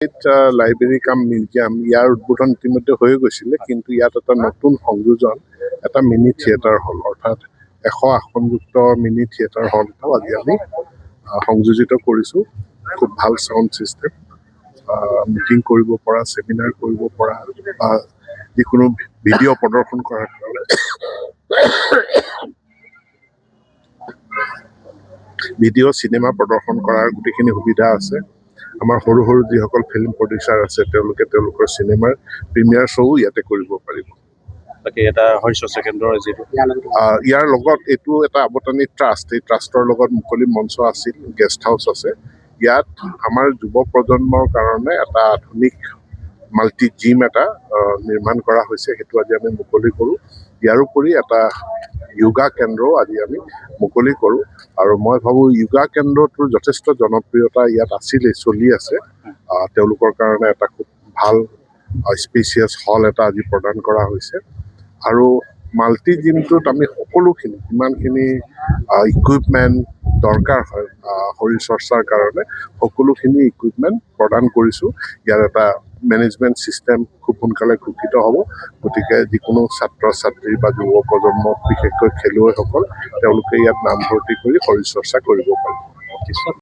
Library কাম museum ইয়াৰ উদ্বোধন ইতিমধ্যে হৈ গৈছিলে, কিন্তু ইয়াত এটা নতুন সংযোজন, এটা মিনি থিয়েটাৰ হল, অৰ্থাৎ 100 আসনযুক্ত মিনি থিয়েটাৰ হল এটাও আজি আমি সংযোজিত কৰিছোঁ। খুব ভাল চাউণ্ড ছিষ্টেম, মিটিং কৰিব পৰা, ছেমিনাৰ কৰিব পৰা, যিকোনো ভিডিঅ' প্ৰদৰ্শন কৰাৰ কাৰণে ভিডিঅ' চিনেমা প্ৰদৰ্শন কৰাৰ গোটেইখিনি সুবিধা আছে। আমাৰ সৰু সৰু যিসকল ফিল্ম প্ৰডিউচাৰ আছে তেওঁলোকে তেওঁলোকৰ চিনেমাৰ প্ৰিমিয়াৰ শ্ব'ও ইয়াতে কৰিব পাৰিব। বাকী এটা হৰিশ্বৰ কেন্দ্ৰৰ যিটো ইয়াৰ লগত এইটো এটা আবতানি ট্ৰাষ্ট, এই ট্ৰাষ্টৰ লগত মুকলি মঞ্চ আছিল, গেষ্ট হাউচ আছে। ইয়াত আমাৰ যুৱ প্ৰজন্মৰ কাৰণে এটা আধুনিক মাল্টি জিম এটা নিৰ্মাণ কৰা হৈছে, সেইটো আজি আমি মুকলি কৰোঁ। ইয়াৰোপৰি এটা য়োগা কেন্দ্ৰও আজি আমি মুকলি কৰোঁ। আৰু মই ভাবোঁ য়োগা কেন্দ্ৰটোৰ যথেষ্ট জনপ্ৰিয়তা ইয়াত আছিলেই, চলি আছে। তেওঁলোকৰ কাৰণে এটা খুব ভাল স্পেচিয়াছ হল এটা আজি প্ৰদান কৰা হৈছে। আৰু মাল্টি জিমটোত আমি সকলোখিনি যিমানখিনি ইকুইপমেণ্ট দৰকাৰ হয় শৰীৰ চৰ্চাৰ কাৰণে, সকলোখিনি ইকুইপমেণ্ট প্ৰদান কৰিছোঁ। ইয়াৰ এটা মেনেজমেণ্ট ছিষ্টেম খুব সোনকালে গঠিত হ'ব। গতিকে যিকোনো ছাত্ৰ ছাত্ৰী বা যুৱ প্ৰজন্ম, বিশেষকৈ খেলুৱৈসকল, তেওঁলোকে ইয়াত নামভৰ্তি কৰি শৰীৰ চৰ্চা কৰিব পাৰিব।